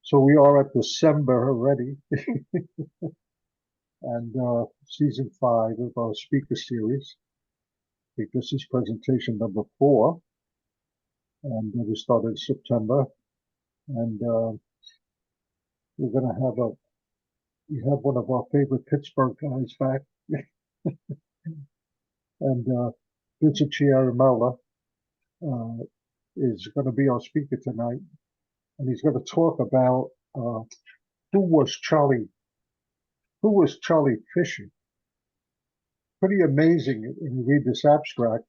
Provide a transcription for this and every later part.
So we are at December already, and season 5 of our speaker series. I think this is presentation number 4, and we started in September. And we're going to have we have one of our favorite Pittsburgh guys back, and Vincent Ciaramella is going to be our speaker tonight, and he's going to talk about who was Charlie Fisher. Pretty amazing when you read this abstract.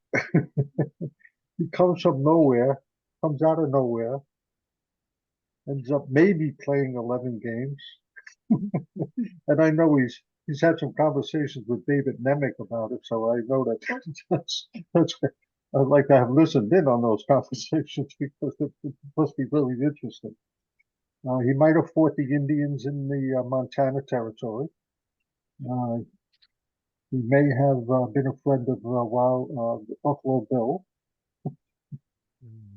He comes from nowhere, comes out of nowhere, ends up maybe playing 11 games. And I know he's had some conversations with David Nemec about it, so I know that's I'd like to have listened in on those conversations because it must be really interesting. He might have fought the Indians in the Montana Territory. He may have been a friend of Buffalo Bill.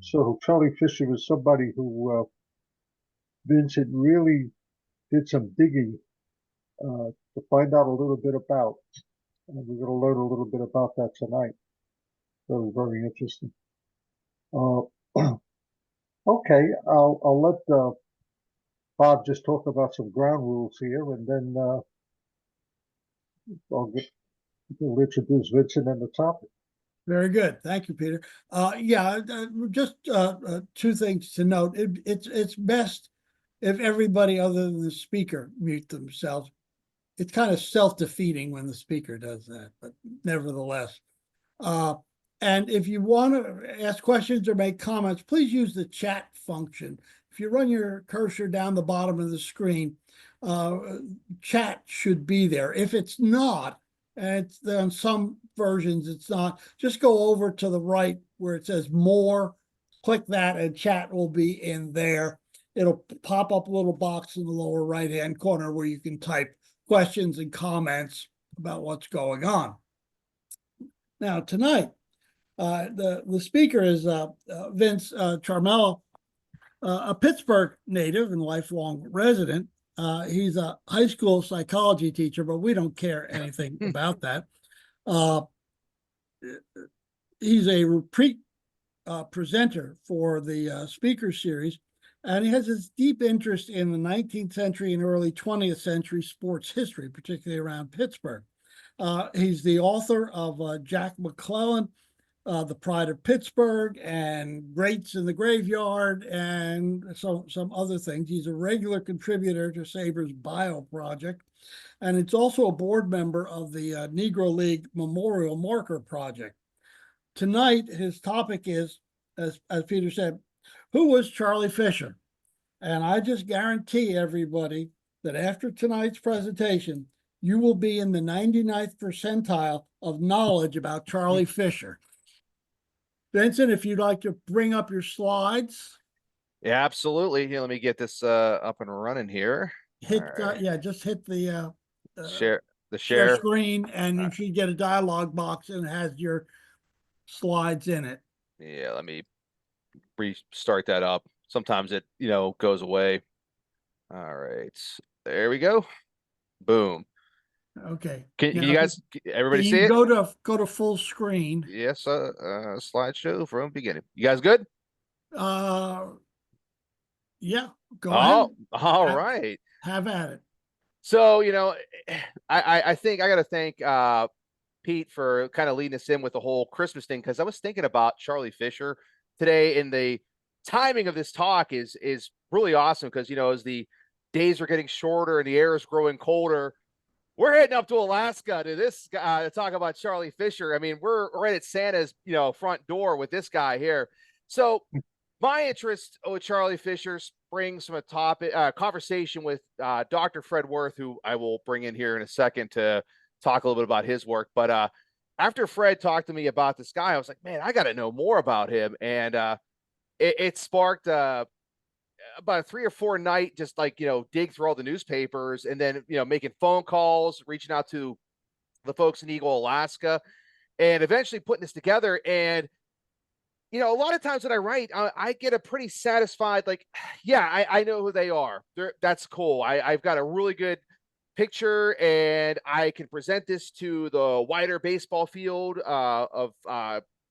So Charlie Fisher was somebody who Vincent really did some digging to find out a little bit about. And we're going to learn a little bit about that tonight. Very, very interesting. Okay, I'll let Bob just talk about some ground rules here, and then I'll introduce Vincent and the topic. Very good. Thank you, Peter. Just two things to note. It's best if everybody other than the speaker mute themselves. It's kind of self-defeating when the speaker does that, but nevertheless. And if you want to ask questions or make comments, please use the chat function. If you run your cursor down the bottom of the screen, chat should be there. If it's not, and it's on some versions, it's not, just go over to the right where it says more, click that, and chat will be in there. It'll pop up a little box in the lower right-hand corner where you can type questions and comments about what's going on. Now, tonight, the speaker is Vince Ciaramella, a Pittsburgh native and lifelong resident. He's a high school psychology teacher, but we don't care anything about that. He's a repeat presenter for the speaker series, and he has this deep interest in the 19th century and early 20th century sports history, particularly around Pittsburgh. He's the author of Jack McClellan, The Pride of Pittsburgh, and Greats in the Graveyard, and some other things. He's a regular contributor to SABR's Bio Project, and it's also a board member of the Negro League Memorial Marker Project. Tonight, his topic is, as Peter said, who was Charlie Fisher? And I just guarantee everybody that after tonight's presentation, you will be in the 99th percentile of knowledge about Charlie Fisher. Vincent, if you'd like to bring up your slides. Yeah, absolutely. Here, let me get this up and running here. Hit just hit the share screen, and you should get a dialog box and it has your slides in it. Yeah, let me restart that up. Sometimes it goes away. All right, there we go. Boom. Okay. Can you guys, everybody see it? Go to full screen. Yes, slideshow from beginning. You guys good? Yeah, go ahead. All right. Have at it. So, I think I got to thank Pete for kind of leading us in with the whole Christmas thing, because I was thinking about Charlie Fisher today, and the timing of this talk is really awesome because, as the days are getting shorter and the air is growing colder, we're heading up to Alaska to this guy to talk about Charlie Fisher. I mean, we're right at Santa's, front door with this guy here. So my interest with Charlie Fisher springs from a topic, conversation with Dr. Fred Worth, who I will bring in here in a second to talk a little bit about his work. But after Fred talked to me about this guy, I was like, man, I got to know more about him. And it sparked about a 3 or 4 night, just dig through all the newspapers, and then, making phone calls, reaching out to the folks in Eagle, Alaska, and eventually putting this together. And you know, a lot of times when I write, I get a pretty satisfied, like, yeah, I know who they are. That's cool. I've got a really good picture and I can present this to the wider baseball field of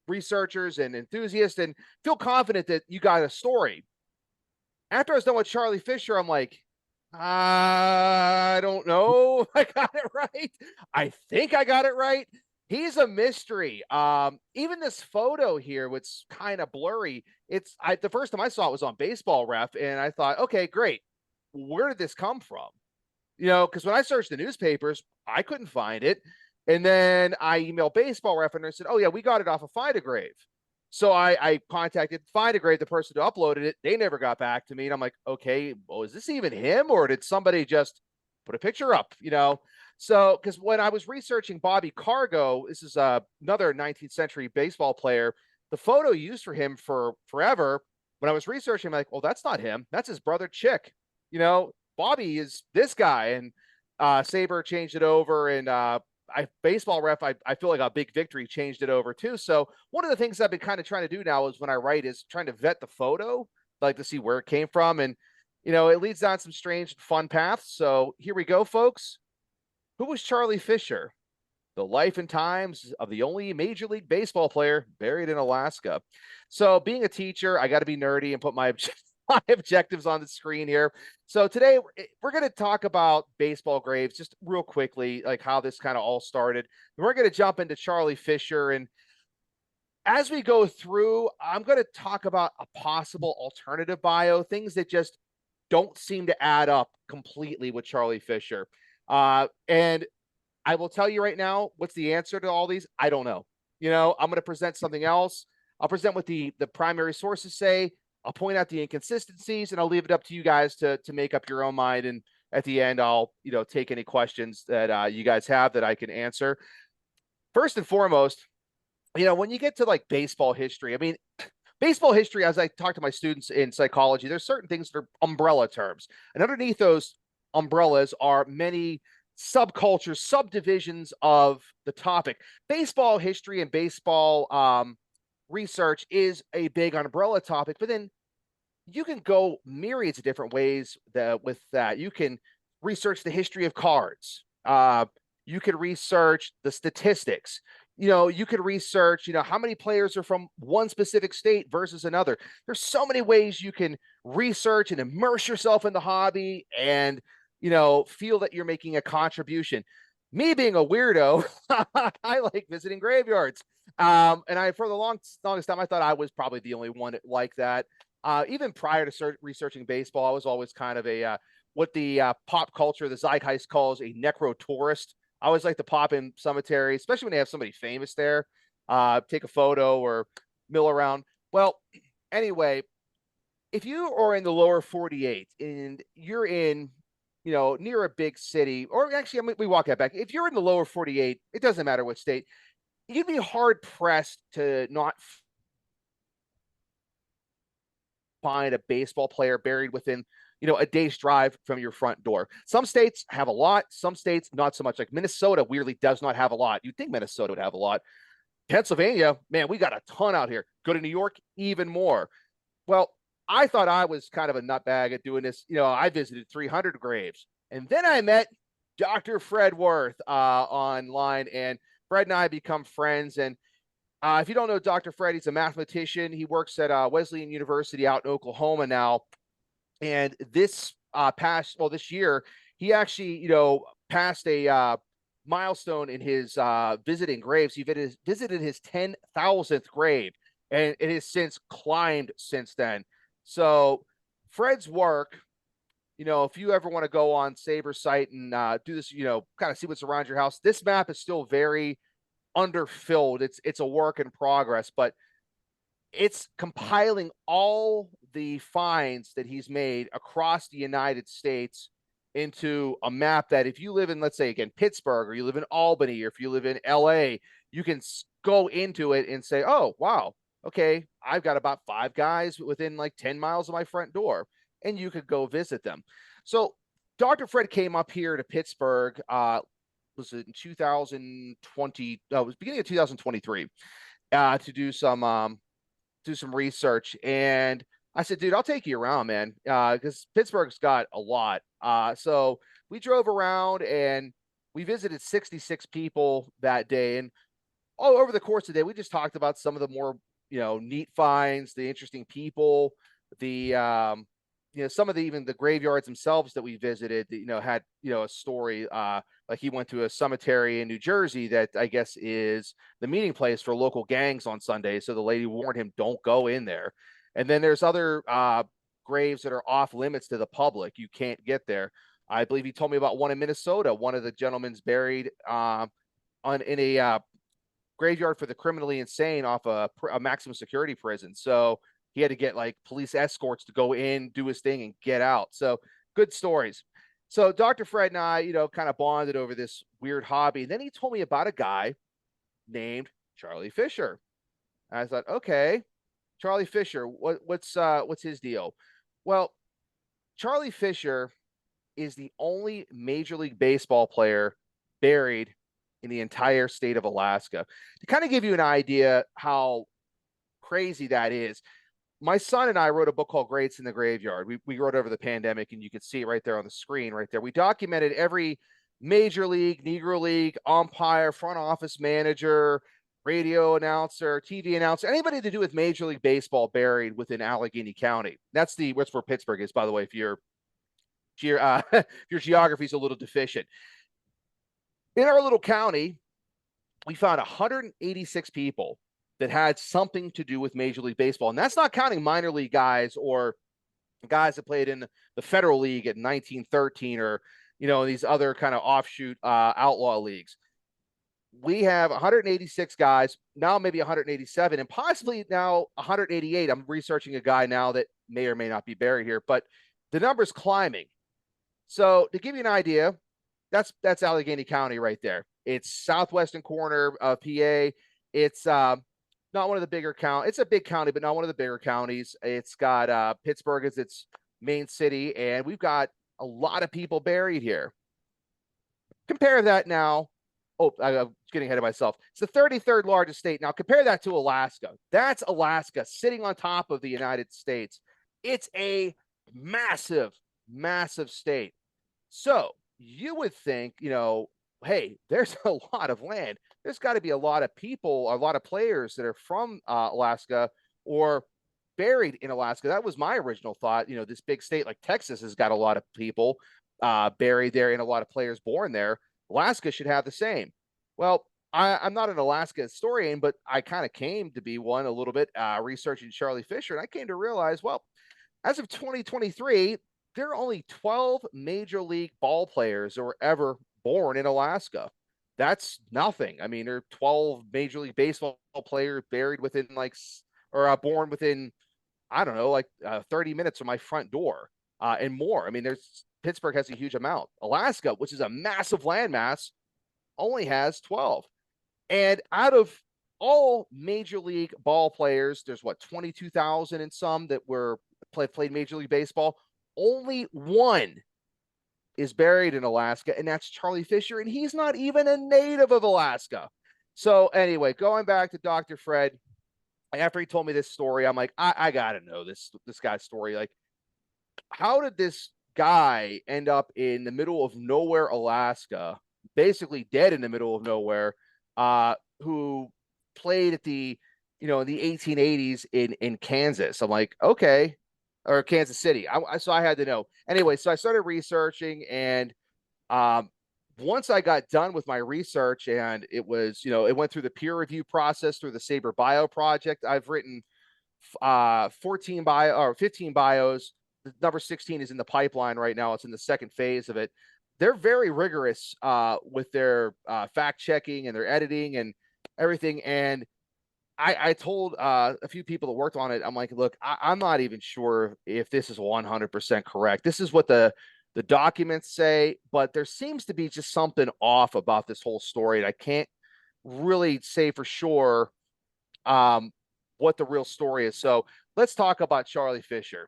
researchers and enthusiasts and feel confident that you got a story. After I was done with Charlie Fisher, I'm like, I don't know if I got it right. I think I got it right. He's a mystery. Even this photo here, what's kind of blurry. The first time I saw it was on Baseball Ref, and I thought, okay, great. Where did this come from? You know, because when I searched the newspapers, I couldn't find it. And then I emailed Baseball Ref and they said, oh, yeah, we got it off of Find a Grave. So I contacted Find a Grave, the person who uploaded it. They never got back to me. And I'm like, okay, well, is this even him? Or did somebody just put a picture up, you know? So, because when I was researching Bobby Cargo, this is another 19th century baseball player, the photo used for him for forever. When I was researching, I'm like, well, that's not him. That's his brother Chick. You know, Bobby is this guy. And SABR changed it over, and Baseball Ref, I feel like a big victory changed it over too. So one of the things I've been kind of trying to do now is when I write is trying to vet the photo, like to see where it came from. And, you know, it leads down some strange fun paths. So here we go, folks. Who was Charlie Fisher? The life and times of the only Major League Baseball player buried in Alaska. So being a teacher, I got to be nerdy and put my objectives on the screen here. So today we're going to talk about baseball graves just real quickly, like how this kind of all started. We're going to jump into Charlie Fisher. And as we go through, I'm going to talk about a possible alternative bio, things that just don't seem to add up completely with Charlie Fisher. And I will tell you right now, what's the answer to all these? I don't know. You know, I'm going to present something else. I'll present what the primary sources say. I'll point out the inconsistencies, and I'll leave it up to you guys to make up your own mind. And at the end, I'll, you know, take any questions that you guys have that I can answer. First and foremost, you know, when you get to like baseball history, I mean, baseball history, as I talk to my students in psychology, there's certain things that are umbrella terms. And underneath those umbrellas are many subcultures, subdivisions of the topic. Baseball history and baseball research is a big umbrella topic, but then you can go myriads of different ways with that. You can research the history of cards. You could research the statistics. You know, you could research, you know, how many players are from one specific state versus another. There's so many ways you can research and immerse yourself in the hobby and, you know, feel that you're making a contribution. Me being a weirdo, I like visiting graveyards. And for the longest time, I thought I was probably the only one like that. Even prior to researching baseball, I was always kind of a what the pop culture, the zeitgeist calls a necro-tourist. I always like to pop in cemeteries, especially when they have somebody famous there, take a photo or mill around. Well, anyway, if you are in the lower 48 and you're in, you know, near a big city, or actually, I mean, we walk that back. If you're in the lower 48, it doesn't matter what state, you'd be hard pressed to not find a baseball player buried within, you know, a day's drive from your front door. Some states have a lot, some states not so much. Like Minnesota weirdly does not have a lot. You'd think Minnesota would have a lot. Pennsylvania, man, we got a ton out here. Go to New York, even more. Well, I thought I was kind of a nutbag at doing this. You know, I visited 300 graves. And then I met Dr. Fred Worth online, and Fred and I become friends. And if you don't know Dr. Fred, he's a mathematician. He works at Wesleyan University out in Oklahoma now. And this this year, he actually, you know, passed a milestone in his visiting graves. He visited his 10,000th grave, and it has since climbed since then. So Fred's work, you know, if you ever want to go on SABR's site and do this, you know, kind of see what's around your house, this map is still very underfilled. It's a work in progress, but it's compiling all the finds that he's made across the United States into a map that if you live in, let's say again, Pittsburgh, or you live in Albany, or if you live in LA, you can go into it and say, oh, wow, okay, I've got about 5 guys within like 10 miles of my front door, and you could go visit them. So Dr. Fred came up here to Pittsburgh, was in 2020, it was beginning of 2023, to do some do some research, and I said, dude, I'll take you around, man, because Pittsburgh's got a lot. So we drove around and we visited 66 people that day, and all over the course of the day, we just talked about some of the more, neat finds, the interesting people, the some of the even the graveyards themselves that we visited that, had, a story. Like he went to a cemetery in New Jersey that I guess is the meeting place for local gangs on Sunday. So the lady warned him, don't go in there. And then there's other graves that are off limits to the public. You can't get there. I believe he told me about one in Minnesota. One of the gentlemen's buried in a graveyard for the criminally insane off a maximum security prison. So he had to get like police escorts to go in, do his thing, and get out. So good stories. So Dr. Fred and I, kind of bonded over this weird hobby. And then he told me about a guy named Charlie Fisher. And I thought, okay, Charlie Fisher, what's his deal? Well, Charlie Fisher is the only Major League Baseball player buried in the entire state of Alaska. To kind of give you an idea how crazy that is, my son and I wrote a book called Greats in the Graveyard. We wrote over the pandemic, and you can see it right there on the screen right there. We documented every Major League, Negro League, umpire, front office manager, radio announcer, TV announcer, anybody to do with Major League Baseball buried within Allegheny County. That's where Pittsburgh is, by the way, if your geography is a little deficient. In our little county, we found 186 people that had something to do with Major League Baseball. And that's not counting minor league guys or guys that played in the Federal League at 1913 or, these other kind of offshoot outlaw leagues. We have 186 guys, now maybe 187, and possibly now 188. I'm researching a guy now that may or may not be buried here, but the number's climbing. So to give you an idea, that's Allegheny County right there. It's southwestern corner of PA. It's not one of the bigger counties. It's a big county, but not one of the bigger counties. It's got Pittsburgh as its main city, and we've got a lot of people buried here. Compare that now. Oh, I'm getting ahead of myself. It's the 33rd largest state. Now compare that to Alaska. That's Alaska sitting on top of the United States. It's a massive, massive state. So you would think, hey, there's a lot of land. There's got to be a lot of people, a lot of players that are from Alaska or buried in Alaska. That was my original thought. This big state like Texas has got a lot of people buried there and a lot of players born there. Alaska should have the same. Well, I'm not an Alaska historian, but I kind of came to be one a little bit researching Charlie Fisher. And I came to realize, well, as of 2023, there are only 12 major league ball players that were ever born in Alaska. That's nothing. I mean, there are 12 Major League Baseball players buried within born within, I don't know, 30 minutes from my front door and more. I mean, Pittsburgh has a huge amount. Alaska, which is a massive landmass, only has 12. And out of all Major League ball players, there's 22,000 and some that played Major League Baseball. Only one is buried in Alaska, and that's Charlie Fisher, and he's not even a native of Alaska. So anyway, going back to Dr. Fred, after he told me this story, I'm like, I gotta know this guy's story. Like, how did this guy end up in the middle of nowhere, Alaska, basically dead in the middle of nowhere, who played at the, in the 1880s in Kansas? I'm like, okay. Or Kansas City. So I had to know. Anyway, so I started researching, and once I got done with my research, and it was, it went through the peer review process through the SABR project. I've written 15 bios. The number 16 is in the pipeline right now. It's in the second phase of it. They're very rigorous with their fact checking and their editing and everything. And I told a few people that worked on it, I'm like, look, I'm not even sure if this is 100% correct. This is what the documents say, but there seems to be just something off about this whole story. And I can't really say for sure what the real story is. So let's talk about Charlie Fisher,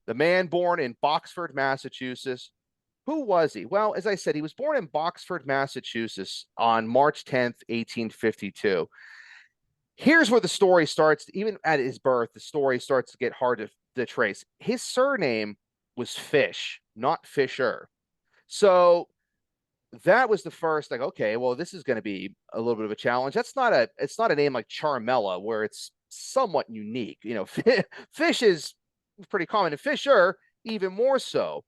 the man born in Boxford, Massachusetts. Who was he? Well, as I said, he was born in Boxford, Massachusetts on March 10th, 1852. here's where the story starts. Even at his birth, the story starts to get hard to trace. His surname was Fish, not Fisher. So that was the first, like, okay, well, this is going to be a little bit of a challenge. It's not a name like Ciaramella where it's somewhat unique. Fish is pretty common, and Fisher even more so.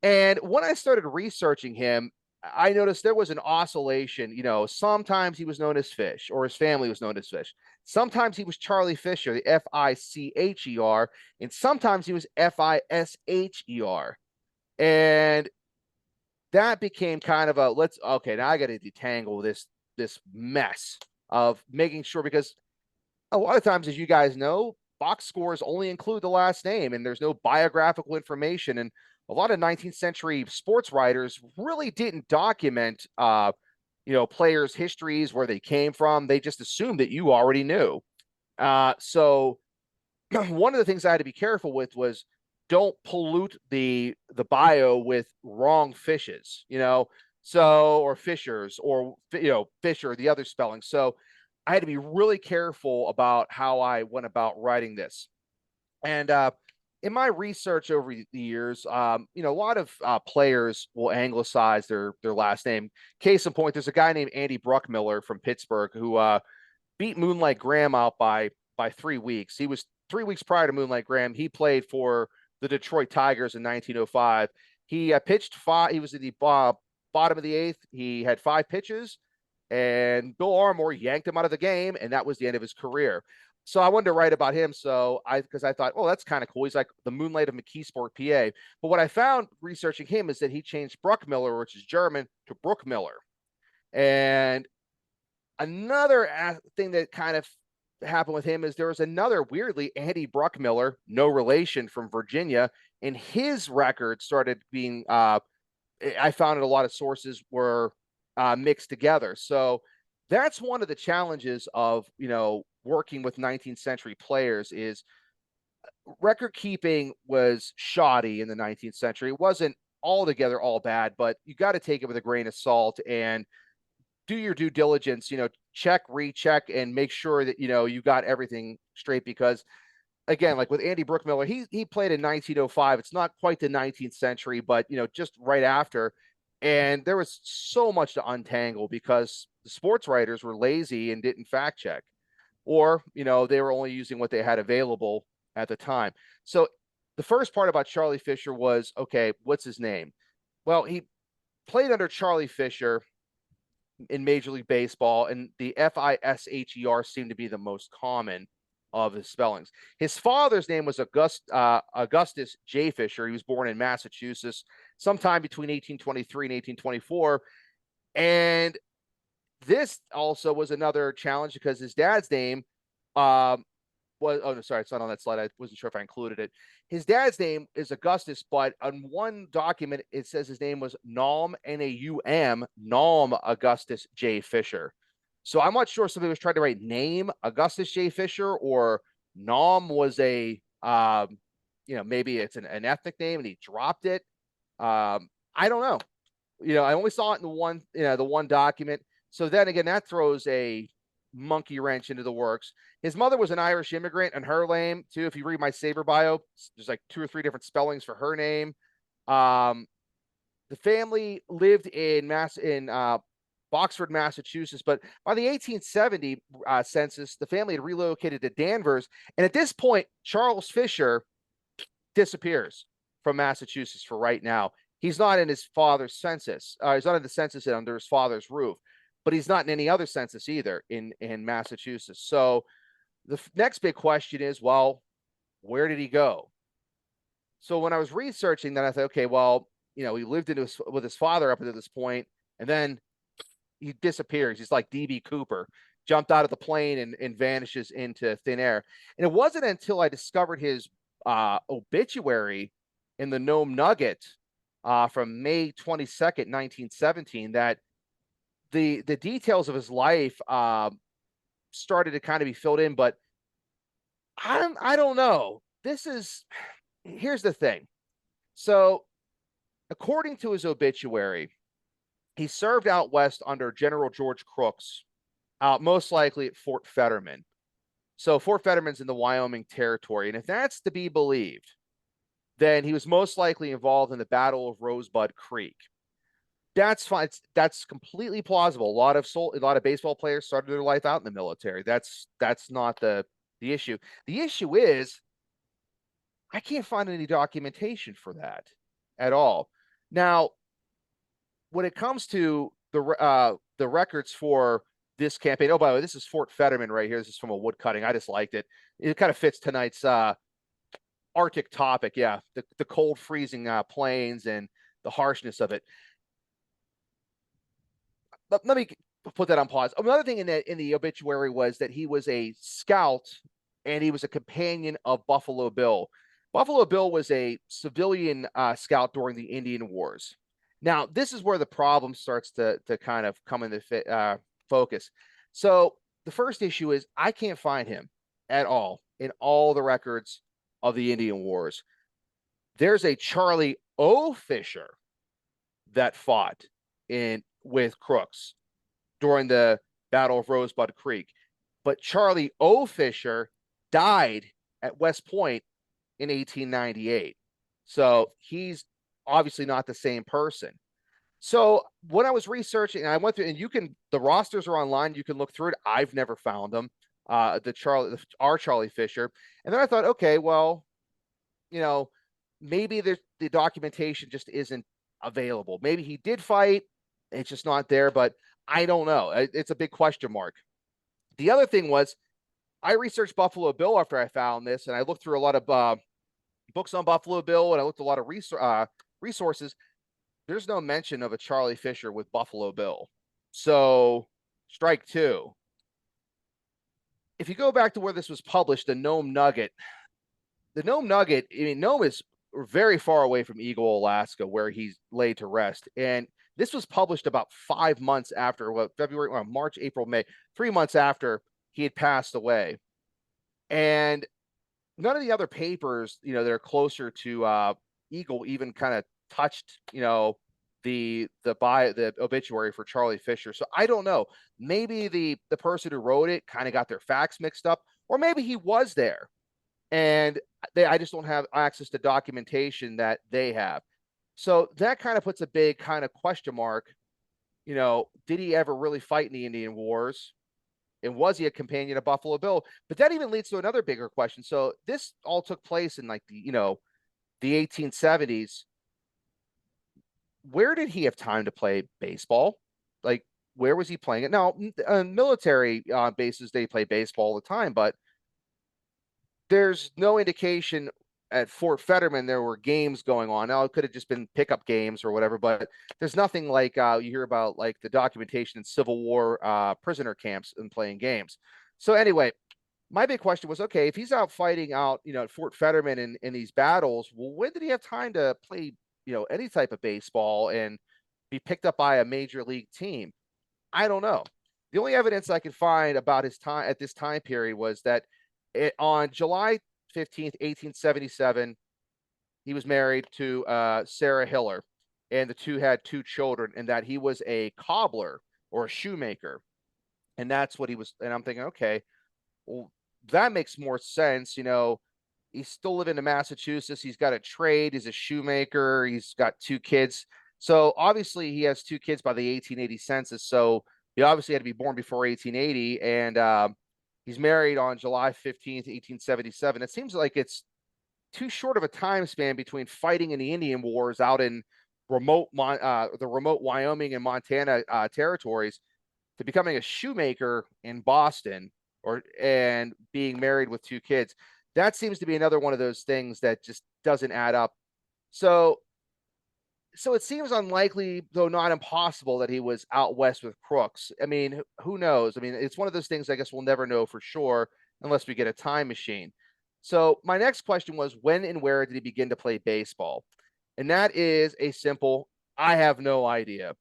And when I started researching him, I noticed there was an oscillation. Sometimes he was known as Fish, or his family was known as Fish. Sometimes he was Charlie Fisher, the Ficher, and sometimes he was Fisher. And that became kind of a now I got to detangle this mess of making sure, because a lot of times, as you guys know, box scores only include the last name and there's no biographical information. And a lot of 19th century sports writers really didn't document players' histories, where they came from. They just assumed that you already knew. So one of the things I had to be careful with was, don't pollute the bio with wrong fishes, or fishers, or Fisher, the other spelling. So I had to be really careful about how I went about writing this. And in my research over the years, a lot of players will anglicize their last name. Case in point, there's a guy named Andy Bruckmiller from Pittsburgh who beat Moonlight Graham out by 3 weeks. He was 3 weeks prior to Moonlight Graham. He played for the Detroit Tigers in 1905. He pitched 5. He was in the bottom of the 8th. He had 5 pitches, and Bill Armour yanked him out of the game, and that was the end of his career. So I wanted to write about him. Because I thought, that's kind of cool. He's like the Moonlight of McKeesport, PA. But what I found researching him is that he changed Bruckmiller, which is German, to Bruckmiller. And another thing that kind of happened with him is there was another, weirdly, Andy Bruckmiller, no relation, from Virginia, and his record started being I found in a lot of sources were mixed together. So that's one of the challenges of working with 19th century players. Is record keeping was shoddy in the 19th century. It wasn't altogether all bad, but you got to take it with a grain of salt and do your due diligence, check, recheck, and make sure that, you got everything straight. Because again, like with Andy Bruckmiller, he played in 1905. It's not quite the 19th century, but, just right after. And there was so much to untangle because the sports writers were lazy and didn't fact check, or, they were only using what they had available at the time. So the first part about Charlie Fisher was, okay, what's his name? Well, he played under Charlie Fisher in Major League Baseball, and the Fisher seemed to be the most common of his spellings. His father's name was Augustus J. Fisher. He was born in Massachusetts sometime between 1823 and 1824. And this also was another challenge because his dad's name sorry, it's not on that slide. I wasn't sure if I included it. His dad's name is Augustus, but on one document, it says his name was Naum, Naum, Naum Augustus J. Fisher. So I'm not sure if somebody was trying to write name Augustus J. Fisher, or Naum was maybe it's an ethnic name and he dropped it. I don't know. I only saw it in the one document. So then again, that throws a monkey wrench into the works. His mother was an Irish immigrant, and her name too. If you read my SABR bio, there's like 2 or 3 different spellings for her name. The family lived in Boxford, Massachusetts, but by the 1870 census, the family had relocated to Danvers. And at this point, Charles Fisher disappears from Massachusetts for right now. He's not in his father's census. He's not in the census under his father's roof, but he's not in any other census either in Massachusetts. So the next big question is, well, where did he go? So when I was researching that, I thought, okay, well, he lived with his father up until this point, and then he disappears. He's like D.B. Cooper, jumped out of the plane and vanishes into thin air. And it wasn't until I discovered his obituary in the Nome Nugget from May 22nd, 1917, that the details of his life started to kind of be filled in. But I don't know. Here's the thing. So according to his obituary, he served out west under General George Crooks, most likely at Fort Fetterman. So Fort Fetterman's in the Wyoming territory. And if that's to be believed, then he was most likely involved in the Battle of Rosebud Creek. That's fine. That's completely plausible. A lot of baseball players started their life out in the military. That's not the issue. The issue is I can't find any documentation for that at all. Now, when it comes to the records for this campaign, oh, by the way, this is Fort Fetterman right here. This is from a wood cutting. I just liked it. It kind of fits tonight's Arctic topic. Yeah, the cold, freezing plains and the harshness of it. Let me put that on pause. Another thing in the obituary was that he was a scout and he was a companion of Buffalo Bill. Buffalo Bill was a civilian scout during the Indian Wars. Now, this is where the problem starts to kind of come into focus. So the first issue is I can't find him at all in all the records of the Indian Wars. There's a Charlie O. Fisher that fought with Crooks during the Battle of Rosebud Creek. But Charlie O. Fisher died at West Point in 1898. So he's obviously not the same person. So when I was researching, I went through, and the rosters are online. You can look through it. I've never found them. Our Charlie Fisher. And then I thought, okay, well, maybe the documentation just isn't available. Maybe he did fight. It's just not there, but I don't know. It's a big question mark. The other thing was I researched Buffalo Bill after I found this, and I looked through a lot of books on Buffalo Bill, and I looked at a lot of resources. There's no mention of a Charlie Fisher with Buffalo Bill. So strike two. If you go back to where this was published, the Nome Nugget, Nome is very far away from Eagle, Alaska, where he's laid to rest. And this was published about 5 months after, March, April, May, 3 months after he had passed away. And none of the other papers, that are closer to Eagle even kind of touched, the obituary for Charlie Fisher. So I don't know. Maybe the person who wrote it kind of got their facts mixed up, or maybe he was there and I just don't have access to documentation that they have. So that kind of puts a big kind of question mark. Did he ever really fight in the Indian Wars? And was he a companion of Buffalo Bill? But that even leads to another bigger question. So this all took place in like the 1870s. Where did he have time to play baseball? Like, where was he playing it? Now, on military bases, they play baseball all the time, but there's no indication at Fort Fetterman there were games going on. Now, it could have just been pickup games or whatever, but there's nothing like you hear about like the documentation in Civil War prisoner camps and playing games. So anyway, my big question was, okay, if he's out fighting out, at Fort Fetterman in these battles, well, when did he have time to play, any type of baseball and be picked up by a major league team? I don't know. The only evidence I could find about his time at this time period was that on July 15th, 1877, he was married to Sarah Hiller, and the two had 2 children, and that he was a cobbler or a shoemaker. And that's what he was. And I'm thinking, okay, well, that makes more sense. He's still living in Massachusetts. He's got a trade. He's a shoemaker. He's got 2 kids. So obviously he has 2 kids by the 1880 census. So he obviously had to be born before 1880. And he's married on July 15th, 1877. It seems like it's too short of a time span between fighting in the Indian Wars out in the remote Wyoming and Montana territories to becoming a shoemaker in Boston and being married with 2 kids. That seems to be another one of those things that just doesn't add up. So it seems unlikely, though not impossible, that he was out west with Crooks. I mean, who knows? I mean, it's one of those things I guess we'll never know for sure unless we get a time machine. So my next question was, when and where did he begin to play baseball? And that is a simple, I have no idea.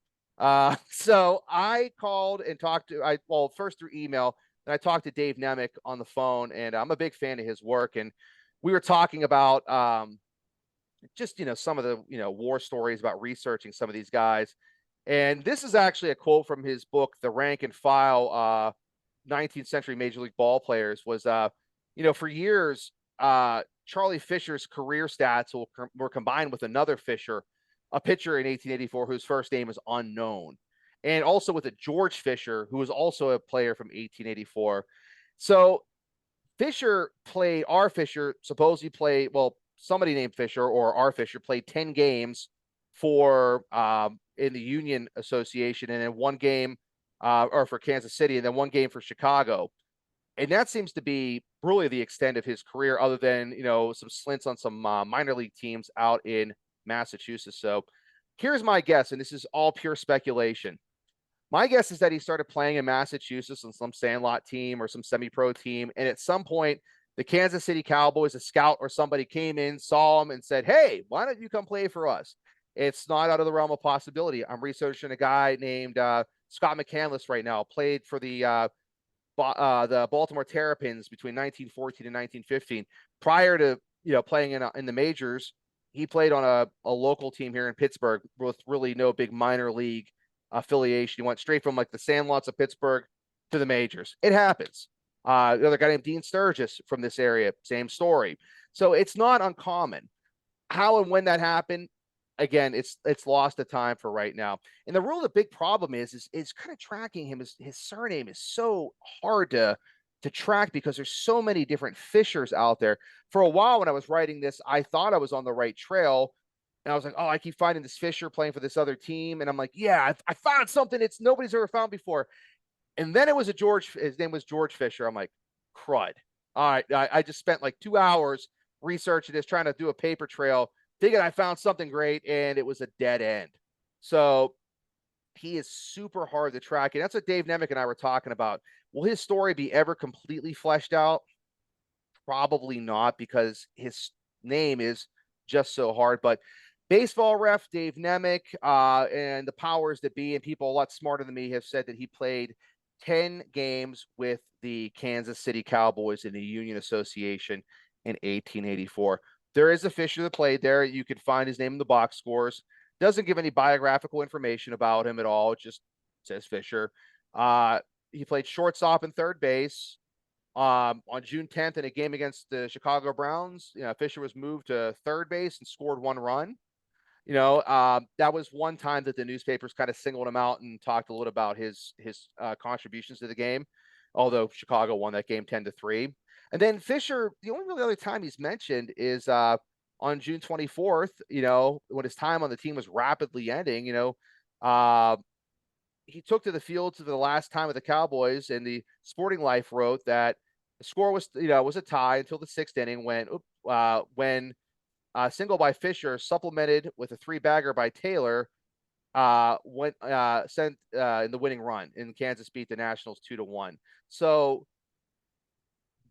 So I called and talked to, first through email, and I talked to Dave Nemec on the phone, and I'm a big fan of his work. And we were talking about just, some of the, war stories about researching some of these guys. And this is actually a quote from his book, The Rank and File 19th century Major League ball players was, for years, Charlie Fisher's career stats were combined with another Fisher, a pitcher in 1884 whose first name is unknown, and also with a George Fisher, who was also a player from 1884. So Fisher supposedly played, well, somebody named Fisher or R. Fisher played 10 games for in the Union Association, and then one game or for Kansas City, and then one game for Chicago. And that seems to be really the extent of his career, other than, some slints on some minor league teams out in Massachusetts. So here's my guess, and this is all pure speculation. My guess is that he started playing in Massachusetts on some sandlot team or some semi-pro team. And at some point, the Kansas City Cowboys, a scout or somebody came in, saw him and said, "Hey, why don't you come play for us?" It's not out of the realm of possibility. I'm researching a guy named Scott McCandless right now, played for the Baltimore Terrapins between 1914 and 1915. Prior to, playing in the majors, he played on a local team here in Pittsburgh with really no big minor league affiliation. He went straight from like the sandlots of Pittsburgh to the majors. It happens. The other guy named Dean Sturgis from this area, same story. So it's not uncommon. How and when that happened, again, it's lost to time for right now. And the big problem is kind of tracking him. His surname is so hard to track because there's so many different Fishers out there. For a while when I was writing this, I thought I was on the right trail. And I was like, oh, I keep finding this Fisher playing for this other team. And I'm like, yeah, I found something nobody's ever found before. And then it was his name was George Fisher. I'm like, crud. All right. I just spent like 2 hours researching this, trying to do a paper trail, thinking I found something great, and it was a dead end. So he is super hard to track. And that's what Dave Nemec and I were talking about. Will his story be ever completely fleshed out? Probably not, because his name is just so hard. But baseball ref Dave Nemec and the powers that be, and people a lot smarter than me, have said that he played 10 games with the Kansas City Cowboys in the Union Association in 1884. There is a Fisher that played there. You can find his name in the box scores. Doesn't give any biographical information about him at all. It just says Fisher. He played shortstop and third base. On June 10th in a game against the Chicago Browns, Fisher was moved to third base and scored 1 run. That was one time that the newspapers kind of singled him out and talked a little about his contributions to the game, although Chicago won that game 10-3. And then Fisher, the only really other time he's mentioned is on June 24th, when his time on the team was rapidly ending. He took to the field for the last time with the Cowboys, and the Sporting Life wrote that the score was a tie until the 6th inning when single by Fisher, supplemented with a 3-bagger by Taylor, sent in the winning run, and Kansas beat the Nationals 2-1. So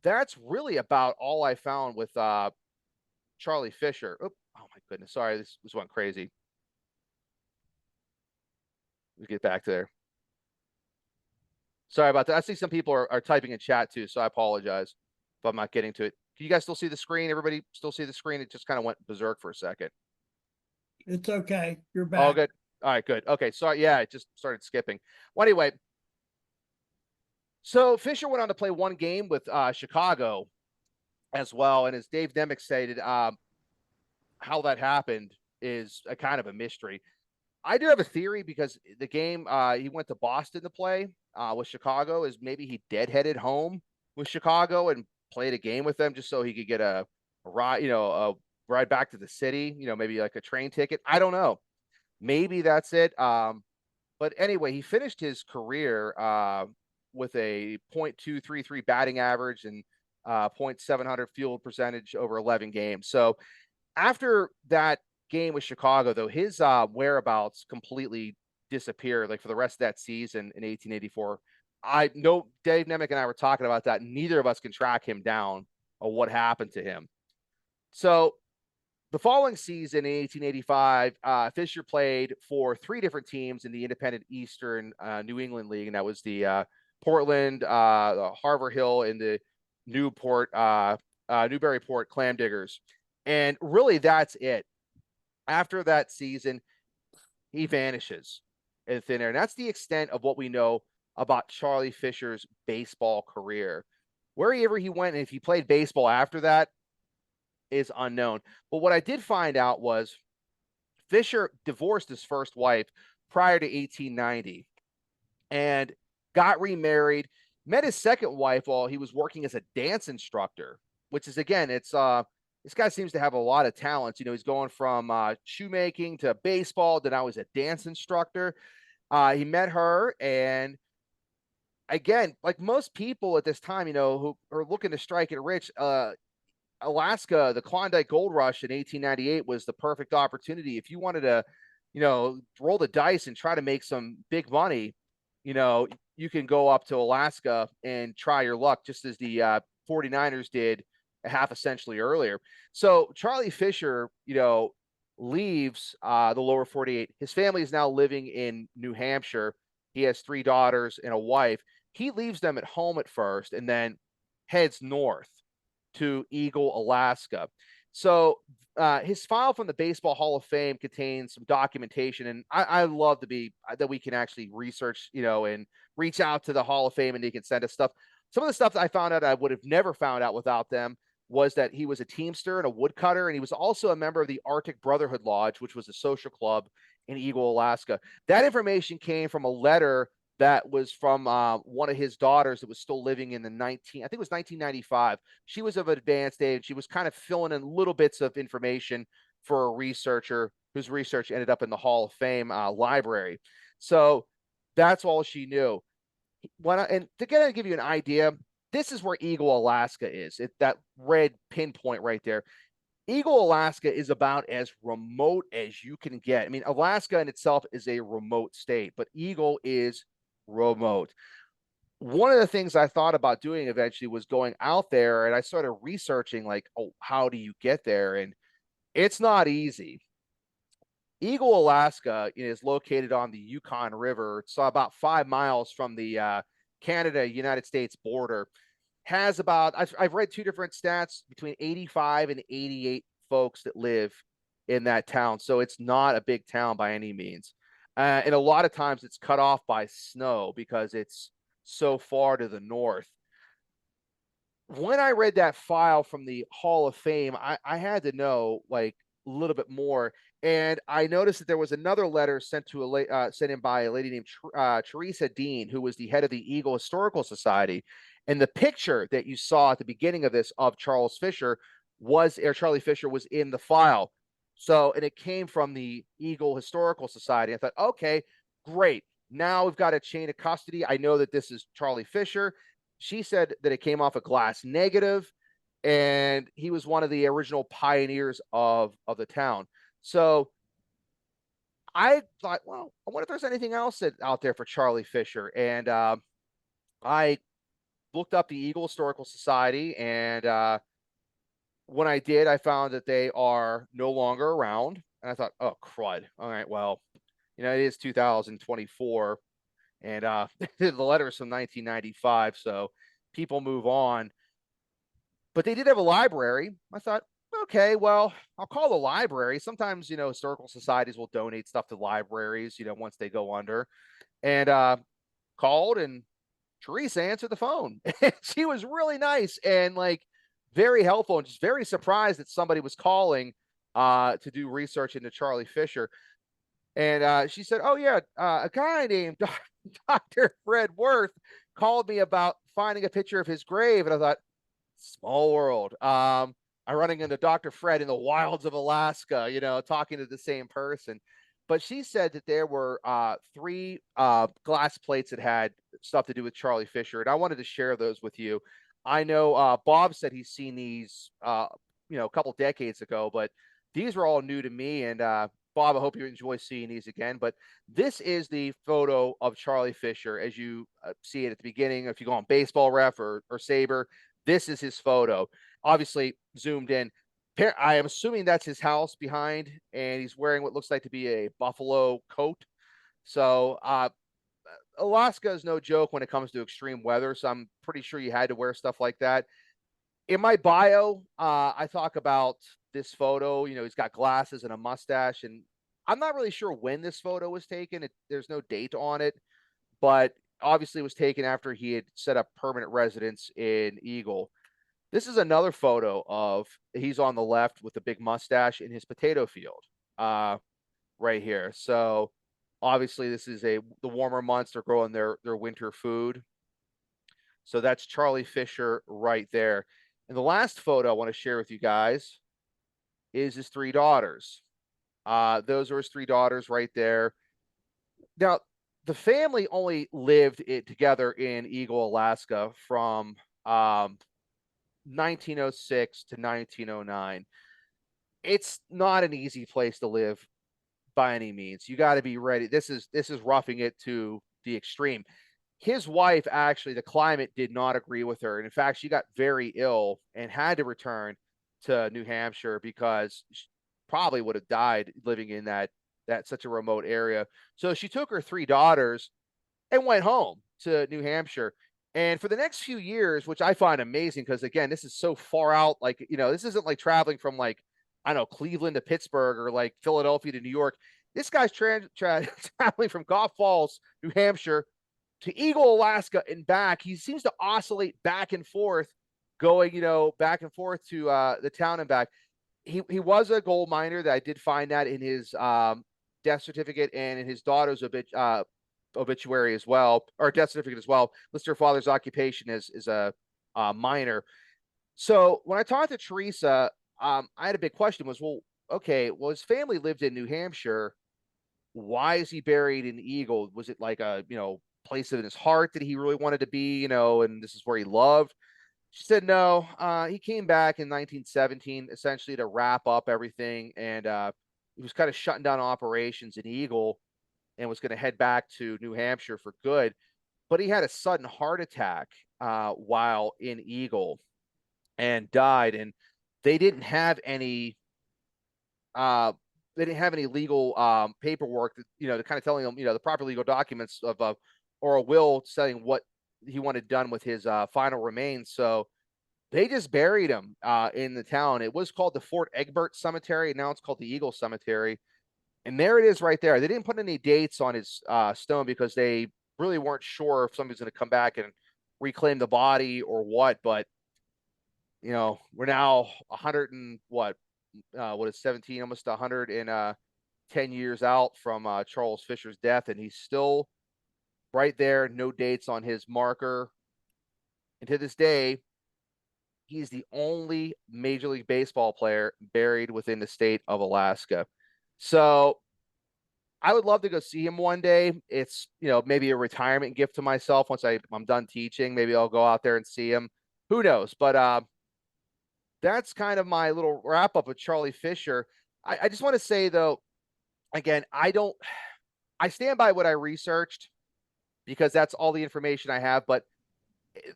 that's really about all I found with Charlie Fisher. Oh my goodness, sorry, this went crazy. We get back there. Sorry about that. I see some people are typing in chat too, so I apologize if I'm not getting to it. Can you guys still see the screen? Everybody still see the screen? It just kind of went berserk for a second. It's okay. You're back. All good. All right, good. Okay, sorry. Yeah, it just started skipping. Well, anyway, so Fisher went on to play 1 game with Chicago as well. And as Dave Nemec stated, how that happened is a kind of a mystery. I do have a theory, because the game he went to Boston to play with Chicago, is maybe he deadheaded home with Chicago and played a game with them just so he could get a ride, a ride back to the city, maybe like a train ticket. I don't know. Maybe that's it. But anyway, he finished his career with a .233 batting average and .700 field percentage over 11 games. So after that game with Chicago, though, his whereabouts completely disappeared, like for the rest of that season in 1884. I know Dave Nemec and I were talking about that. Neither of us can track him down or what happened to him. So the following season in 1885, Fisher played for 3 different teams in the independent Eastern New England League, and that was the Portland, the Harvard Hill, and the Newburyport Clam Diggers. And really, that's it. After that season, he vanishes in thin air. And that's the extent of what we know about Charlie Fisher's baseball career. Wherever he went, and if he played baseball after that, is unknown. But what I did find out was Fisher divorced his first wife prior to 1890 and got remarried, met his second wife while he was working as a dance instructor, which is, again, it's this guy seems to have a lot of talents. You know, he's going from shoemaking to baseball to now he's a dance instructor. He met her, and again, like most people at this time, you know, who are looking to strike it rich, Alaska, the Klondike Gold Rush in 1898 was the perfect opportunity. If you wanted to, you know, roll the dice and try to make some big money, you know, you can go up to Alaska and try your luck, just as the 49ers did a half a century earlier. So Charlie Fisher, you know, leaves the lower 48. His family is now living in New Hampshire. He has 3 daughters and a wife. He leaves them at home at first and then heads north to Eagle, Alaska. So his file from the Baseball Hall of Fame contains some documentation, and I love to be that we can actually research, you know, and reach out to the Hall of Fame and they can send us stuff. Some of the stuff that I found out I would have never found out without them was that he was a teamster and a woodcutter, and he was also a member of the Arctic Brotherhood Lodge, which was a social club in Eagle, Alaska. That information came from a letter that was from one of his daughters that was still living in the I think it was 1995. She was of advanced age. She was kind of filling in little bits of information for a researcher whose research ended up in the Hall of Fame library. So that's all she knew. And to give you an idea, this is where Eagle, Alaska is. That red pinpoint right there. Eagle, Alaska is about as remote as you can get. I mean, Alaska in itself is a remote state, but Eagle is remote. One of the things I thought about doing eventually was going out there, and I started researching, like, oh, how do you get there? And it's not easy. Eagle, Alaska is located on the Yukon River. It's about 5 miles from the Canada-United States border. Has about, I've read 2 different stats, between 85 and 88 folks that live in that town. So it's not a big town by any means. And a lot of times it's cut off by snow because it's so far to the north. When I read that file from the Hall of Fame, I had to know, like, a little bit more. And I noticed that there was another letter sent to sent in by a lady named Teresa Dean, who was the head of the Eagle Historical Society. And the picture that you saw at the beginning of this of Charlie Fisher was in the file. So, and it came from the Eagle Historical Society. I thought, okay, great. Now we've got a chain of custody. I know that this is Charlie Fisher. She said that it came off a glass negative, and he was one of the original pioneers of the town. So I thought, well, I wonder if there's anything else out there for Charlie Fisher. And I looked up the Eagle Historical Society, and when I did, I found that they are no longer around. And I thought, oh, crud. All right, well, it is 2024, and the letter is from 1995, so people move on. But they did have a library. I thought, okay, well, I'll call the library. Sometimes, historical societies will donate stuff to libraries, once they go under. And called, and Teresa answered the phone. She was really nice and, like, very helpful, and just very surprised that somebody was calling to do research into Charlie Fisher. And she said, oh, yeah, a guy named Dr. Fred Worth called me about finding a picture of his grave. And I thought, small world. I'm running into Dr. Fred in the wilds of Alaska, talking to the same person. But she said that there were 3 glass plates that had stuff to do with Charlie Fisher, and I wanted to share those with you. I know Bob said he's seen these, a couple decades ago, but these were all new to me. And Bob, I hope you enjoy seeing these again. But this is the photo of Charlie Fisher as you see it at the beginning. If you go on Baseball Ref or SABR, this is his photo, obviously zoomed in. I am assuming that's his house behind, and he's wearing what looks like to be a buffalo coat. So Alaska is no joke when it comes to extreme weather, so I'm pretty sure you had to wear stuff like that. In my bio, I talk about this photo. He's got glasses and a mustache, and I'm not really sure when this photo was taken. There's no date on it, but obviously was taken after he had set up permanent residence in Eagle. This is another photo of, he's on the left with the big mustache in his potato field, right here. So obviously this is the warmer months, they're growing their winter food. So that's Charlie Fisher right there. And the last photo I want to share with you guys is his 3 daughters. Those are his 3 daughters right there. Now, the family only lived together in Eagle, Alaska from 1906 to 1909. It's not an easy place to live by any means. You got to be ready. This is roughing it to the extreme. His wife, actually, the climate did not agree with her. And in fact, she got very ill and had to return to New Hampshire because she probably would have died living in that such a remote area. So she took her 3 daughters and went home to New Hampshire. And for the next few years, which I find amazing, because again, this is so far out, like, this isn't like traveling from, like, I don't know, Cleveland to Pittsburgh or like Philadelphia to New York. This guy's traveling from Goff Falls, New Hampshire to Eagle, Alaska and back. He seems to oscillate back and forth, going, back and forth to the town and back. He was a gold miner. That I did find that in his death certificate and in his daughter's obituary as well, or death certificate as well. Lists her father's occupation is a miner. So when I talked to Teresa, I had a big question was, well, okay, well, his family lived in New Hampshire. Why is he buried in Eagle? Was it like a, place in his heart that he really wanted to be, and this is where he loved? She said, no, he came back in 1917, essentially to wrap up everything. And he was kind of shutting down operations in Eagle and was going to head back to New Hampshire for good. But he had a sudden heart attack while in Eagle and died. And they didn't have any legal paperwork that, to kind of telling them, the proper legal documents of or a will saying what he wanted done with his final remains. So they just buried him in the town. It was called the Fort Egbert Cemetery. Now it's called the Eagle Cemetery. And there it is right there. They didn't put any dates on his stone because they really weren't sure if somebody's going to come back and reclaim the body or what. But, we're now 100 and what is 17, almost 110 years out from Charles Fisher's death. And he's still right there, no dates on his marker. And to this day, he's the only Major League Baseball player buried within the state of Alaska. So I would love to go see him one day. It's, maybe a retirement gift to myself. Once I'm done teaching, maybe I'll go out there and see him. Who knows? But that's kind of my little wrap up of Charlie Fisher. I just want to say, though, again, I stand by what I researched because that's all the information I have. But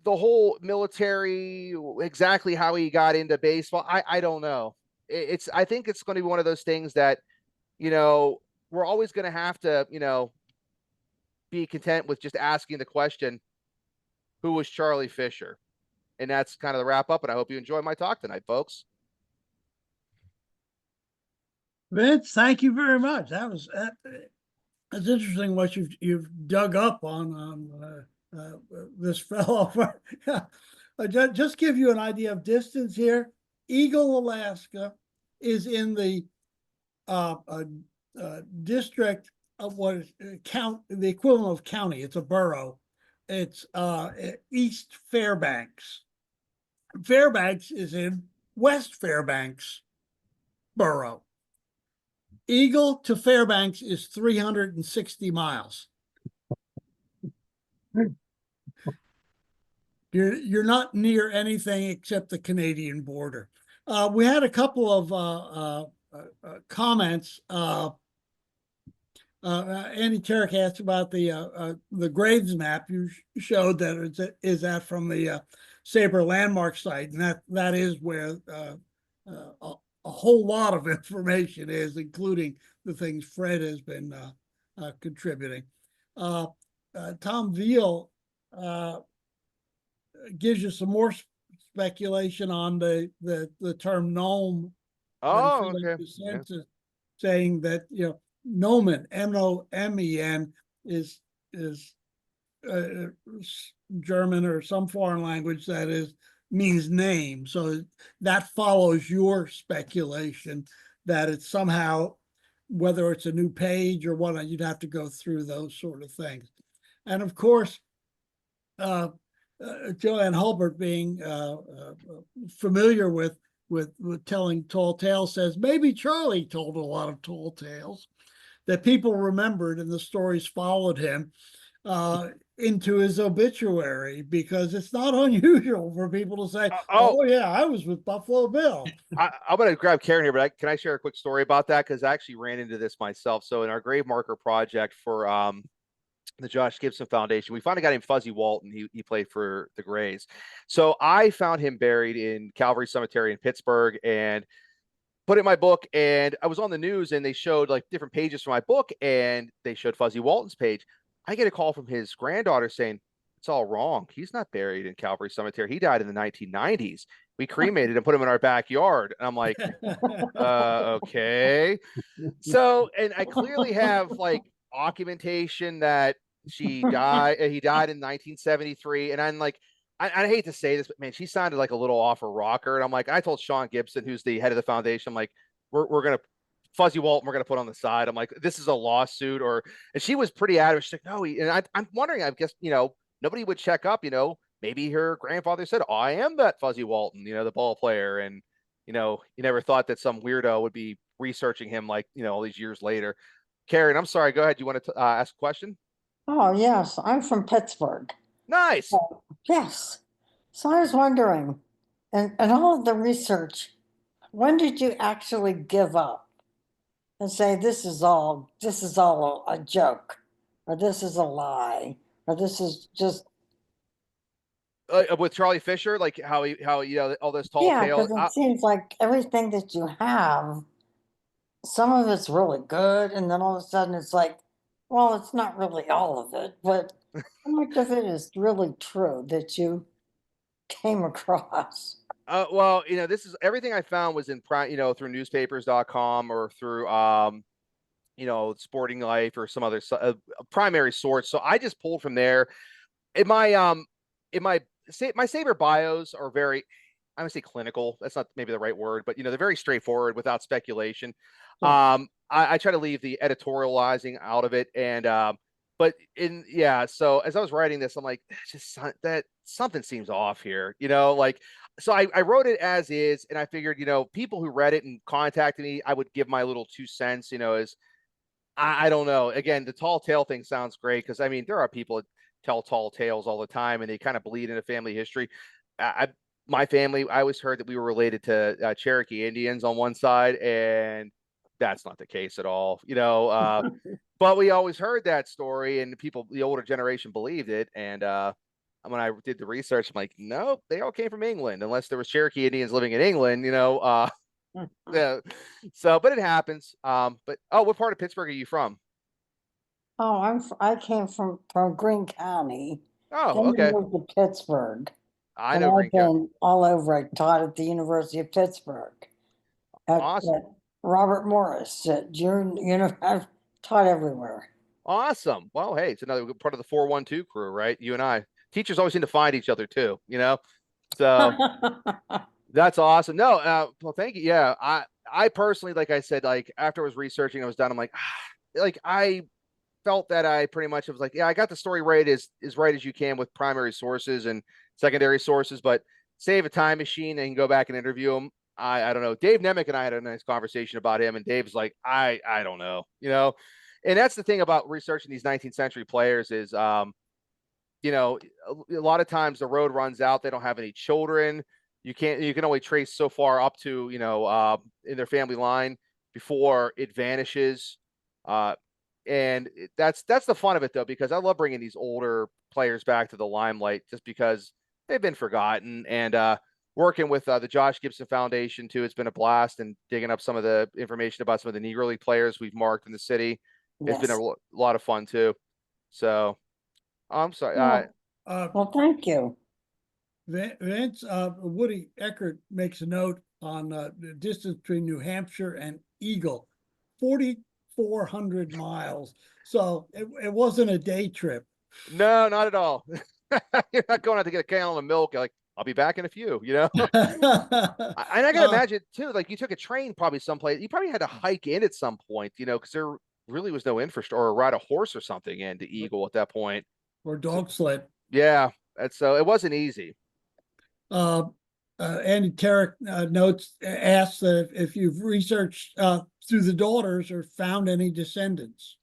the whole military, exactly how he got into baseball, I don't know. I think it's going to be one of those things that, we're always going to have to, be content with just asking the question, who was Charlie Fisher? And that's kind of the wrap up. And I hope you enjoy my talk tonight, folks. Vince, thank you very much. That's interesting what you've dug up on this fellow. Just give you an idea of distance here. Eagle, Alaska is in the district of what is the equivalent of county. It's a borough. It's East Fairbanks. Fairbanks is in West Fairbanks borough. Eagle to Fairbanks is 360 miles. You're not near anything except the Canadian border. We had a couple of comments. Andy Turek asked about the Graves map you showed. That is that from the SABR landmark site, and that is where a whole lot of information is, including the things Fred has been contributing. Tom Veal gives you some more speculation on the term gnome. Oh, okay. Saying that, Nomen, Nomen, is German or some foreign language that means name. So that follows your speculation that it's somehow, whether it's a new page or what, you'd have to go through those sort of things. And of course, Joanne Hulbert being familiar with telling tall tales says maybe Charlie told a lot of tall tales that people remembered and the stories followed him into his obituary, because it's not unusual for people to say, oh yeah, I was with Buffalo Bill. I'm going to grab Karen here, but can I share a quick story about that? Because I actually ran into this myself. So in our grave marker project for the Josh Gibson Foundation, we found a guy named Fuzzy Walton. He played for the Grays. So I found him buried in Calvary Cemetery in Pittsburgh and put it in my book. And I was on the news and they showed like different pages from my book and they showed Fuzzy Walton's page. I get a call from his granddaughter saying, it's all wrong. He's not buried in Calvary Cemetery. He died in the 1990s. We cremated and put him in our backyard. And I'm like, okay. So, and I clearly have like documentation that he died in 1973. And I'm like, I hate to say this, but man, she sounded like a little off her rocker. And I'm like, I told Sean Gibson, who's the head of the foundation, I'm like, we're going to Fuzzy Walton, we're going to put on the side. I'm like, this is a lawsuit, and she was pretty adamant. She's like, no, and I'm wondering, I guess, nobody would check up, maybe her grandfather said, oh, I am that Fuzzy Walton, the ball player. And, you never thought that some weirdo would be researching him like, all these years later. Karen, I'm sorry. Go ahead. You want to ask a question? Oh, yes. I'm from Pittsburgh. Nice. Yes. So I was wondering, and all of the research, when did you actually give up and say, this is all a joke, or this is a lie, or this is just. With Charlie Fisher, like how all those tall Yeah, tales. because it seems like everything that you have, some of it's really good, and then all of a sudden it's like, well, it's not really all of it, but how much of it is really true that you came across? Well, this is everything I found was in through newspapers.com or through Sporting Life or some other primary source. So I just pulled from there. My SABR bios are very, I would say clinical. That's not maybe the right word, but they're very straightforward without speculation. Sure. I try to leave the editorializing out of it. And so as I was writing this, I'm like, just that something seems off here, so I wrote it as is, and I figured, people who read it and contacted me, I would give my little 2 cents, as I don't know. Again, the tall tale thing sounds great because I mean, there are people that tell tall tales all the time and they kind of bleed into family history. My family, I always heard that we were related to Cherokee Indians on one side, and that's not the case at all, but we always heard that story and people, the older generation believed it. And when I did the research, I'm like, no, they all came from England, unless there was Cherokee Indians living in England, yeah. So, but it happens. What part of Pittsburgh are you from? Oh, I came from Greene County. Oh, Then okay. I moved to Pittsburgh. I And know I've Green County. been all over. I taught at the University of Pittsburgh. Awesome. At Robert Morris. I've taught everywhere. Awesome. Well, hey, it's another part of the 412 crew, right? You and I. Teachers always seem to find each other too, So that's awesome. No, well, thank you. Yeah, I personally, like I said, like after I was researching, I was done. I'm like, like I felt that I pretty much was like, yeah, I got the story right as right as you can with primary sources and secondary sources, but save a time machine and go back and interview them. I don't know. Dave Nemec and I had a nice conversation about him, and Dave's like, I don't know, and that's the thing about researching these 19th century players is, a lot of times the road runs out. They don't have any children. You can only trace so far up to, in their family line before it vanishes. And that's the fun of it though, because I love bringing these older players back to the limelight just because they've been forgotten. And working with the Josh Gibson Foundation too, it's been a blast, and digging up some of the information about some of the Negro League players we've marked in the city. It's been a lot of fun too. So I'm sorry. Well, thank you. Vince, Woody Eckert makes a note on the distance between New Hampshire and Eagle, 4,400 miles. So it wasn't a day trip No, not at all. You're not going out to get a gallon of milk. You're like, I'll be back in a few, you know? And I gotta imagine too, like you took a train probably someplace. You probably had to hike in at some point, you know, because there really was no infrastructure or ride a horse or something into Eagle at that point. Or dog sled. Yeah. And so it wasn't easy. Uh, Andy Tarek notes asks that if you've researched through the daughters or found any descendants.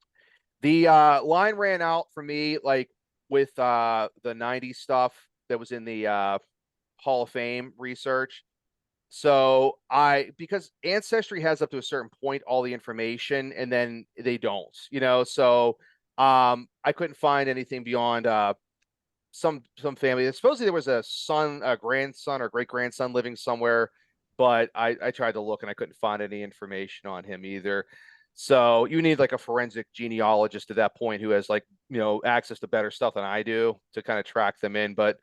The line ran out for me, like with the 90s stuff that was in the Hall of Fame research. So because Ancestry has up to a certain point all the information, and then they don't, you know. So I couldn't find anything beyond some family. Supposedly there was a son, a grandson, or great grandson living somewhere, but I tried to look and I couldn't find any information on him either. So you need like a forensic genealogist at that point who has, like, you know, access to better stuff than I do to kind of track them in. But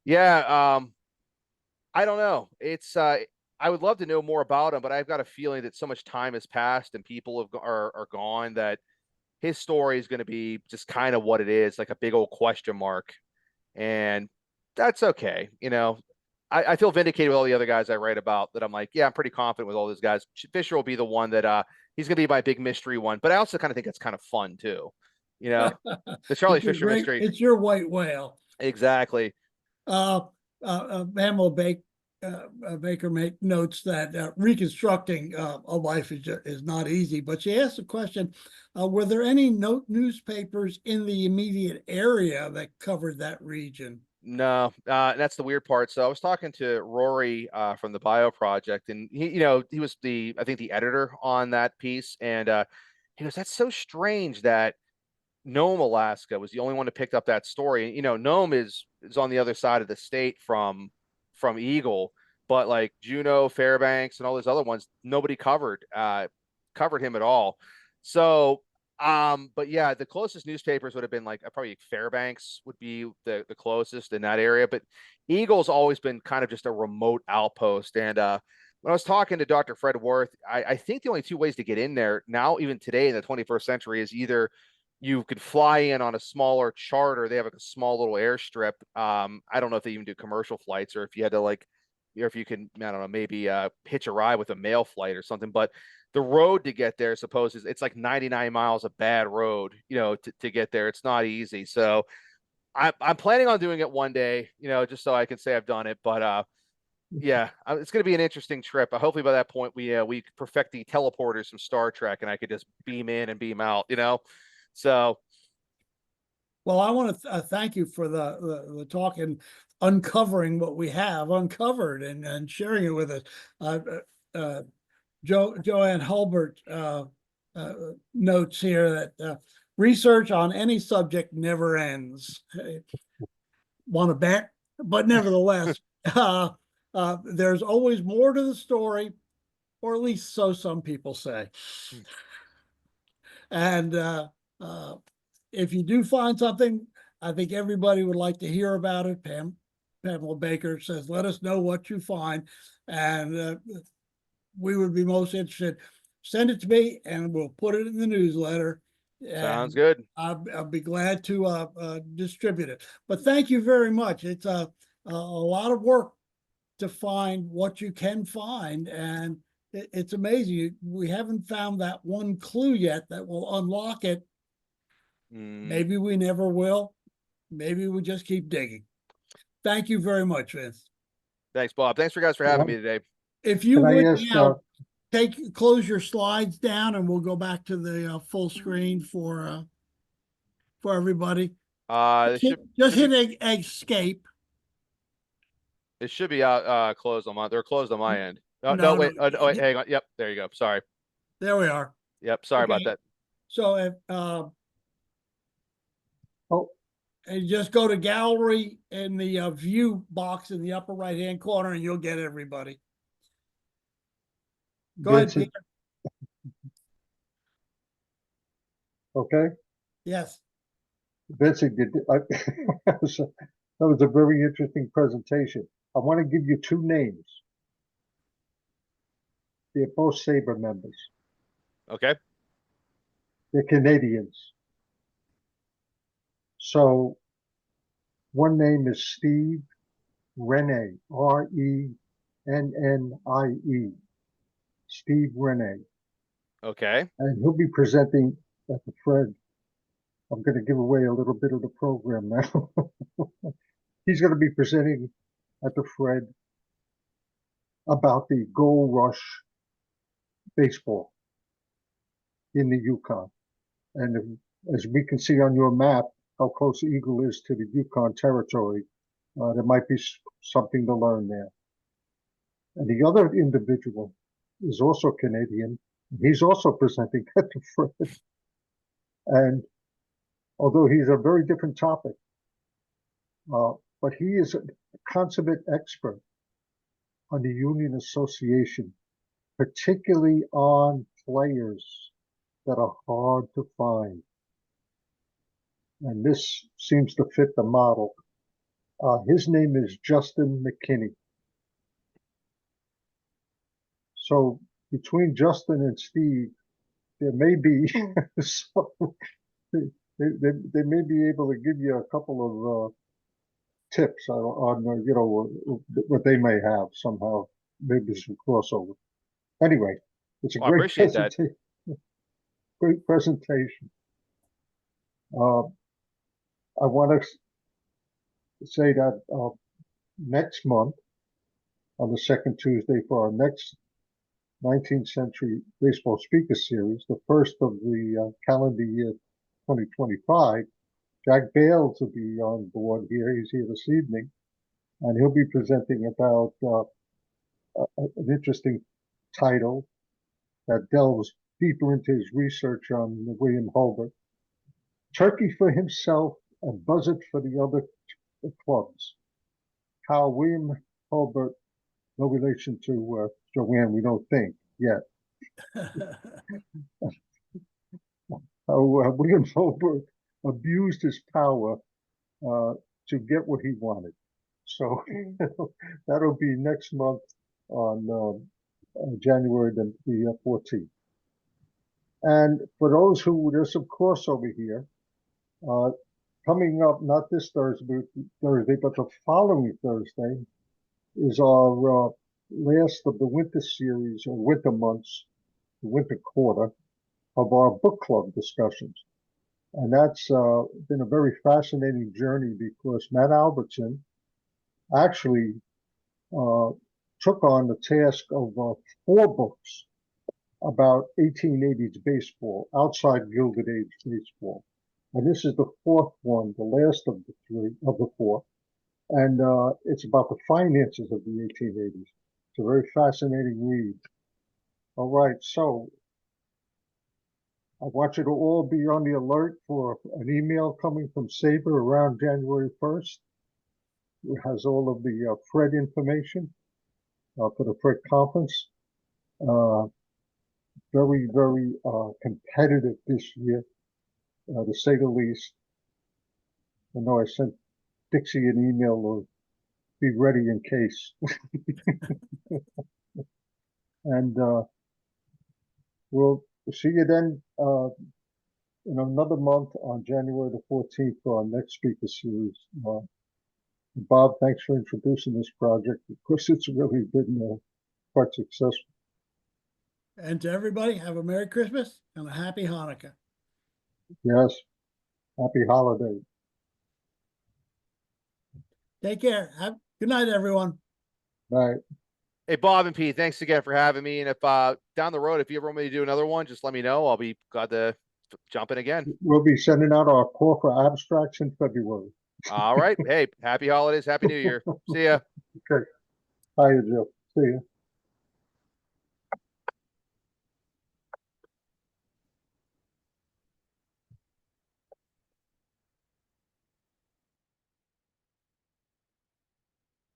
yeah, I don't know. It's I would love to know more about him, but I've got a feeling that so much time has passed and people are gone that his story is going to be just kind of what it is, like a big old question mark. And that's okay. You know, I feel vindicated with all the other guys I write about, that I'm like, yeah, I'm pretty confident with all those guys. Fisher will be the one that he's going to be my big mystery one, but I also kind of think it's kind of fun too. You know, the Charlie Fisher mystery. It's your white whale. Exactly. Pamela Baker notes that reconstructing a life is not easy, but she asked the question, were there any newspapers in the immediate area that covered that region? No, that's the weird part. So I was talking to Rory from the Bio Project, and he was I think the editor on that piece, and he goes, "That's so strange that Nome, Alaska was the only one who picked up that story. You know, Nome is on the other side of the state from Eagle, but like Juneau, Fairbanks, and all those other ones, nobody covered him at all. So, but yeah, the closest newspapers would have been like probably Fairbanks would be the closest in that area. But Eagle's always been kind of just a remote outpost. And when I was talking to Dr. Fred Worth, I think the only two ways to get in there now, even today in the 21st century, is either you could fly in on a smaller charter. They have like a small little airstrip. I don't know if they even do commercial flights, or if you had to like, or if you can, I don't know, maybe hitch a ride with a mail flight or something. But the road to get there, suppose, it's like 99 miles of bad road, you know, to get there. It's not easy. So I'm planning on doing it one day, you know, just so I can say I've done it. But yeah, it's going to be an interesting trip. Hopefully by that point we perfect the teleporters from Star Trek, and I could just beam in and beam out, you know. So, well, I want to thank you for the talk and uncovering what we have uncovered and sharing it with us. Joanne Hulbert notes here that research on any subject never ends. Want to bet? But nevertheless, there's always more to the story, or at least so some people say. And if you do find something, I think everybody would like to hear about it. Pamela Baker says, let us know what you find. And we would be most interested. Send it to me and we'll put it in the newsletter. sounds good. I'll be glad to distribute it. But thank you very much. It's a lot of work to find what you can find. And it's amazing. We haven't found that one clue yet that will unlock it. Maybe we never will. Maybe we just keep digging. Thank you very much, Vince. Thanks, Bob. Thanks for having me today. If you Can I would ask, now close your slides down, and we'll go back to the full screen for everybody. Just hit escape. It should be out closed on they're closed on my end. No, wait. Oh, wait, hang on. Yep, there you go. Sorry. There we are. Yep, sorry Okay. about that. So if and just go to gallery in the view box in the upper right hand corner, and you'll get everybody. Go ahead, Vincent, Peter. okay? Yes. Vincent, that was a very interesting presentation. I want to give you two names. They're both SABR members. Okay. They're Canadians. So one name is Steve Renne, Rennie, Steve Renne, Okay. and he'll be presenting at the Fred. I'm going to give away a little bit of the program now. He's going to be presenting at the Fred about the Gold Rush baseball in the Yukon. And as we can see on your map, how close Eagle is to the Yukon territory, there might be something to learn there. And the other individual is also Canadian. He's also presenting at the Fred. And although he's a very different topic, but he is a consummate expert on the Union Association, particularly on players that are hard to find. And this seems to fit the model. His name is Justin McKinney. So between Justin and Steve, there may be so they may be able to give you a couple of tips on you know what they may have somehow, maybe some crossover. Anyway, it's a I great appreciate that. presentation. Great presentation. I want to say that next month, on the second Tuesday for our next 19th Century Baseball Speaker Series, the first of the calendar year 2025, Jack Bales will be on board here. He's here this evening, and he'll be presenting about an interesting title that delves deeper into his research on William Hulbert. Turkey for himself and Buzzard for the other clubs. How William Hulbert, no relation to Joanne, we don't think yet. How William Hulbert abused his power to get what he wanted. So that'll be next month on January the 14th. And for those who, there's some crossover here. Coming up, not this Thursday, but the following Thursday is our last of the winter series or winter months, the winter quarter of our book club discussions. And that's been a very fascinating journey because Matt Albertson actually took on the task of 4 books about 1880s baseball, outside Gilded Age baseball. And this is the 4th one, the last of the 4. And it's about the finances of the 1880s. It's a very fascinating read. All right, so I want you to all be on the alert for an email coming from SABR around January 1st. It has all of the Fred information for the Fred conference. Very, very competitive this year, to say the least. I know I sent Dixie an email to be ready in case. And we'll see you then in another month on January the 14th for our next speaker series. Bob, thanks for introducing this project. Of course, it's really been quite successful. And to everybody, have a Merry Christmas and a Happy Hanukkah. Yes. Happy holidays. Take care. Good night, everyone. Bye. Hey, Bob and Pete, thanks again for having me. And if down the road, if you ever want me to do another one, just let me know. I'll be glad to jump in again. We'll be sending out our call for abstracts in February. All right. Hey, happy holidays. Happy New Year. See ya. Okay. Bye, Jill. See ya.